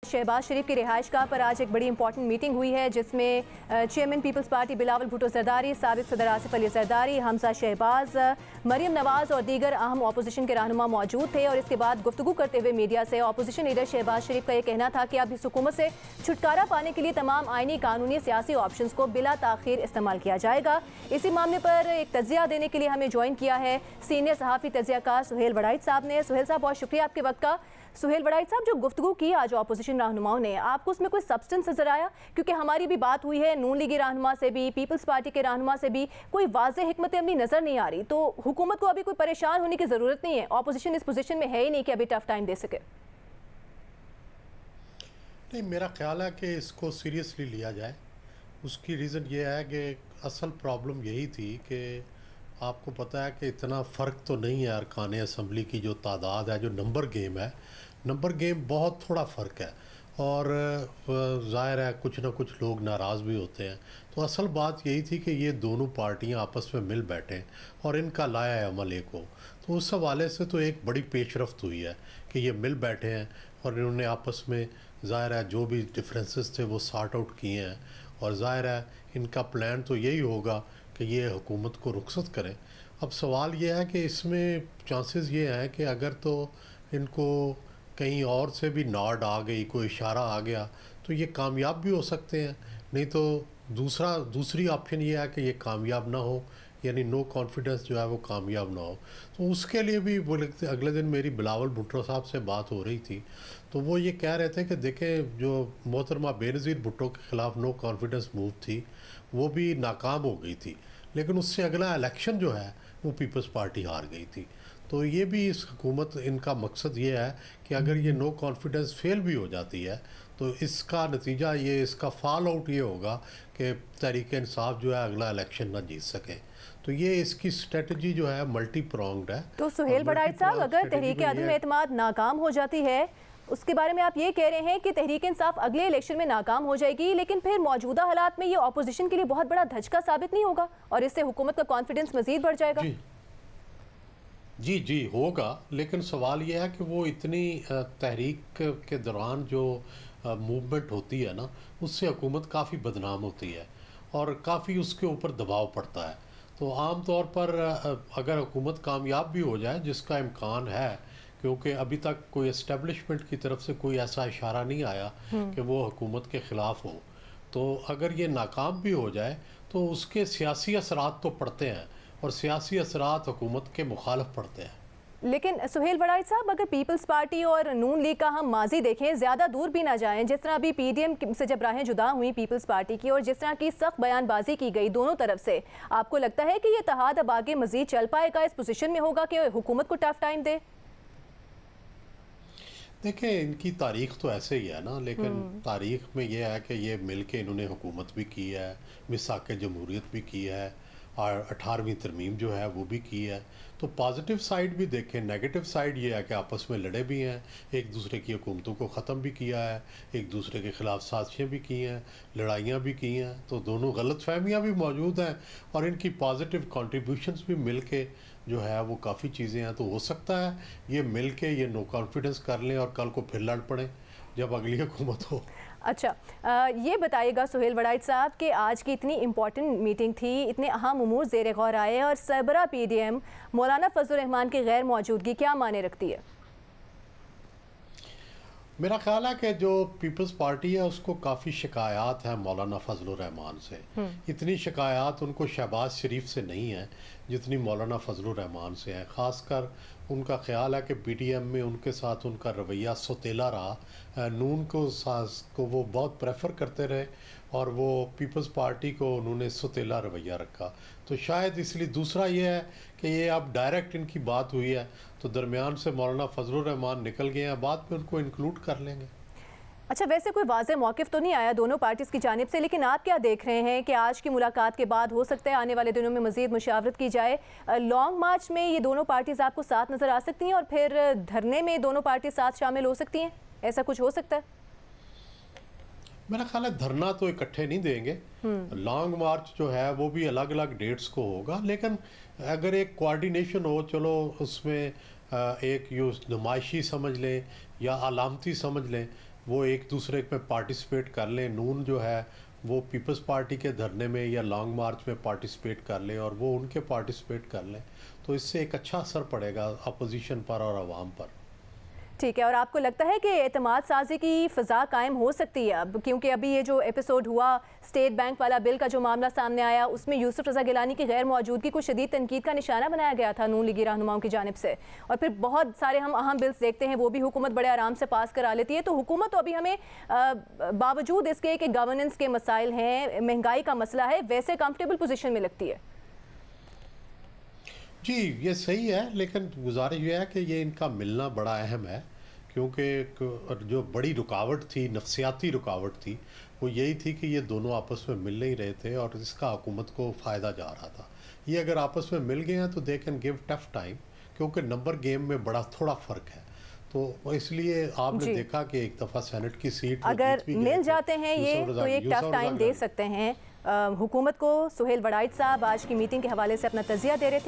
शहबाज शरीफ की रिहाइश गाह पर आज एक बड़ी इंपॉर्टेंट मीटिंग हुई है जिसमें chairman Peoples Party Bilawal Bhutto Zardari, साबिक सदर आसिफ अली जरदारी, हमजा शहबाज, मरियम नवाज और दीगर अहम अपोजिशन के रहनुमा मौजूद थे। और इसके बाद गुफ्तगू करते हुए मीडिया से अपोजिशन लीडर शहबाज शरीफ का ये कहना था कि अब इस हुकूमत से छुटकारा पाने के लिए तमाम आइनी, कानूनी, सियासी ऑप्शंस को बिला ताखीर इस्तेमाल किया जाएगा। इसी मामले पर एक तजिया देने के लिए हमें ज्वाइन किया है सीनियर सहाफ़ी तजियाकार सुहेल वड़ाइच साहब ने। सुहेल साहब, बहुत शुक्रिया आपके वक्त का। सुहेल वड़ाइच साहब, जो गुफ्तगू की आज अपोजिशन रहनुमाओं ने, आपको उसमें कोई सब्सटेंस नजर आया? क्योंकि हमारी भी बात हुई है नून लीगी रहनुमा से भी, पीपल्स पार्टी के रहनुमा से भी, कोई वाज़ेह हिकमत अमली नजर नहीं आ रही। तो हुकूमत को अभी कोई परेशान होने की ज़रूरत नहीं है, अपोजिशन इस पोजीशन में है ही नहीं कि अभी टफ टाइम दे सके। नहीं, मेरा ख्याल है कि इसको सीरियसली लिया जाए। उसकी रीज़न ये है कि असल प्रॉब्लम यही थी कि आपको पता है कि इतना फ़र्क तो नहीं है अरकान असम्बली की जो तादाद है, जो नंबर गेम है, नंबर गेम बहुत थोड़ा फ़र्क है। और ज़ाहिर है कुछ ना कुछ लोग नाराज़ भी होते हैं। तो असल बात यही थी कि ये दोनों पार्टियां आपस में मिल बैठें और इनका लाया अमल एक हो। तो उस हवाले से तो एक बड़ी पेशरफ्त हुई है कि ये मिल बैठे हैं और इन्होंने आपस में ज़ाहिर है जो भी डिफरेंसेस थे वो सॉर्ट आउट किए हैं। और ज़ाहिर है इनका प्लान तो यही होगा कि ये हुकूमत को रुखसत करें। अब सवाल ये है कि इसमें चांसेस ये हैं कि अगर तो इनको कहीं और से भी नॉड आ गई, कोई इशारा आ गया, तो ये कामयाब भी हो सकते हैं। नहीं तो दूसरी ऑप्शन ये है कि ये कामयाब ना हो, यानी नो कॉन्फिडेंस जो है वो कामयाब ना हो। तो उसके लिए भी अगले दिन मेरी बिलावल भुट्टो साहब से बात हो रही थी, तो वो ये कह रहे थे कि देखें जो मोहतरमा बेनज़ीर भुट्टो के ख़िलाफ़ नो कॉन्फिडेंस मूव थी वो भी नाकाम हो गई थी, लेकिन उससे अगला इलेक्शन जो है वो पीपल्स पार्टी हार गई थी। तो ये भी इस हुकूमत, इनका मकसद ये है कि अगर ये नो कॉन्फिडेंस फेल भी हो जाती है तो इसका नतीजा ये, इसका फॉल आउट ये होगा कि तहरीक इंसाफ जो है अगला इलेक्शन ना जीत सके। तो ये इसकी स्ट्रेटजी जो है मल्टी प्रोंग्ड है। तो सुहेल वड़ाइच साहब, अगर तहरीक अदम एतमाद नाकाम हो जाती है, उसके बारे में आप ये कह रहे हैं कि तहरीक इंसाफ अगले इलेक्शन में नाकाम हो जाएगी, लेकिन फिर मौजूदा हालात में ये अपोजिशन के लिए बहुत बड़ा धचका साबित नहीं होगा और इससे हुकूमत का कॉन्फिडेंस मजीद बढ़ जाएगा? जी होगा, लेकिन सवाल ये है कि वो इतनी तहरीक के दौरान जो मूवमेंट होती है ना, उससे हुकूमत काफ़ी बदनाम होती है और काफ़ी उसके ऊपर दबाव पड़ता है। तो आम तौर पर अगर हुकूमत कामयाब भी हो जाए, जिसका इम्कान है, क्योंकि अभी तक कोई एस्टेब्लिशमेंट की तरफ से कोई ऐसा इशारा नहीं आया कि वो हुकूमत के ख़िलाफ़ हो, तो अगर ये नाकाम भी हो जाए तो उसके सियासी असरात तो पड़ते हैं और सियासी असरात हुकूमत के मुखालिफ पड़ते हैं। लेकिन सुहेल वड़ाइच साहब, अगर पीपल्स पार्टी और नून लीग का हम माजी देखें, ज़्यादा दूर भी ना जाएं, जिस तरह अभी पीडीएम से जब राहें जुदा हुई पीपल्स पार्टी की और जिस तरह की सख्त बयानबाजी की गई दोनों तरफ से, आपको लगता है कि ये इत्तेहाद अब आगे मजीद चल पाएगा, इस पोजीशन में होगा कि हुकूमत को टफ टाइम दे? देखें, इनकी तारीख़ तो ऐसे ही है ना, लेकिन तारीख़ में ये है कि ये मिल के इन्होंने हुकूमत भी की है, मिसाक जमहूरियत भी की है और 18वीं तरमीम जो है वो भी की है। तो पॉजिटिव साइड भी देखें, नेगेटिव साइड ये है कि आपस में लड़े भी हैं, एक दूसरे की हुकूमतों को ख़त्म भी किया है, एक दूसरे के ख़िलाफ़ साजिशें भी की हैं, लड़ाइयाँ भी की हैं। तो दोनों गलत फहमियाँ भी मौजूद हैं और इनकी पॉजिटिव कंट्रीब्यूशंस भी मिल के जो है वो काफ़ी चीज़ें हैं। तो हो सकता है ये मिल के ये नो कॉन्फिडेंस कर लें और कल को फिर लड़ पड़ें जब अगली हुकूमत हो। अच्छा, ये बताइएगा सुहेल वड़ाइच साहब कि आज की इतनी इम्पॉर्टेंट मीटिंग थी, इतने अहम उमूर ज़ेर गौर आए और सरबरा पीडीएम मौलाना फजलुर रहमान की गैर मौजूदगी क्या माने रखती है? मेरा ख्याल है कि जो पीपल्स पार्टी है उसको काफ़ी शिकायत है मौलाना फजलुर रहमान से। इतनी शिकायत उनको शहबाज शरीफ से नहीं है जितनी मौलाना फजलुर रहमान से है। ख़ासकर उनका ख्याल है कि पीडीएम में उनके साथ उनका रवैया सौतेला रहा, नून को वो बहुत प्रेफर करते रहे और वो पीपल्स पार्टी को उन्होंने सौतेला रवैया रखा। तो शायद इसलिए दूसरा ये है कि ये अब डायरेक्ट इनकी बात हुई है तो दरमियान से मौलाना फजलुर रहमान निकल गए हैं, बाद में उनको इंक्लूड कर लेंगे। अच्छा, वैसे कोई वाज़ेह मौक़िफ़ तो नहीं आया दोनों पार्टीज़ की जानिब से, लेकिन आप क्या देख रहे हैं कि आज की मुलाकात के बाद हो सकता है आने वाले दिनों में मज़ीद मुशावरत की जाए, लॉन्ग मार्च में ये दोनों पार्टीज़ आपको साथ नज़र आ सकती हैं और फिर धरने में दोनों पार्टी साथ शामिल हो सकती हैं? ऐसा कुछ हो सकता है? मेरा ख्याल है धरना तो इकट्ठे नहीं देंगे, लॉन्ग मार्च जो है वो भी अलग अलग डेट्स को होगा, लेकिन अगर एक कोऑर्डिनेशन हो, चलो उसमें एक यूँ नुमाइशी समझ लें या अलामती समझ लें, وہ ایک دوسرے میں پارٹیسپیٹ کر لیں. نون جو ہے وہ پیپلز پارٹی کے دھرنے میں یا لانگ مارچ میں پارٹیسپیٹ کر لیں اور وہ ان کے پارٹیسپیٹ کر لیں, تو اس سے ایک اچھا اثر پڑے گا اپوزیشن پر اور عوام پر. ٹھیک ہے, اور آپ کو لگتا ہے کہ اعتماد سازی کی فضا قائم ہو سکتی ہے اب, کیونکہ ابھی یہ جو ایپیسوڈ ہوا اسٹیٹ بینک والا بل کا جو معاملہ سامنے آیا, اس میں یوسف رضا گیلانی کی غیر موجودگی کو شدید تنقید کا نشانہ بنایا گیا تھا نون لیگی رہنماؤں کی جانب سے, اور پھر بہت سارے ہم اہم بلز دیکھتے ہیں وہ بھی حکومت بڑے آرام سے پاس کرا لیتی ہے. تو حکومت تو ابھی ہمیں باوجود اس کے کہ گورننس کے مسائل ہیں, مہنگائی کا مسئلہ ہے, ویسے کمفرٹیبل پوزیشن میں لگتی ہے. جی یہ صحیح ہے, لیکن گزارش یہ ہے کہ یہ ان کا ملنا بڑا اہم ہے, کیونکہ جو بڑی رکاوٹ تھی, نفسیاتی رکاوٹ تھی, وہ یہی تھی کہ یہ دونوں آپس میں مل نہیں رہے تھے اور اس کا حکومت کو فائدہ جا رہا تھا. یہ اگر آپس میں مل گئے ہیں تو they can give tough time, کیونکہ نمبر گیم میں بڑا تھوڑا فرق ہے. تو اس لیے آپ نے دیکھا کہ ایک دفعہ سینٹ کی سیٹ اگر مل جاتے ہیں یہ تو ایک ٹف ٹائم دے سکتے ہیں حکومت کو. سہیل وڑائچ صاحب آج کی میٹنگ کے حوالے سے اپنا تجزیہ دے رہے تھے.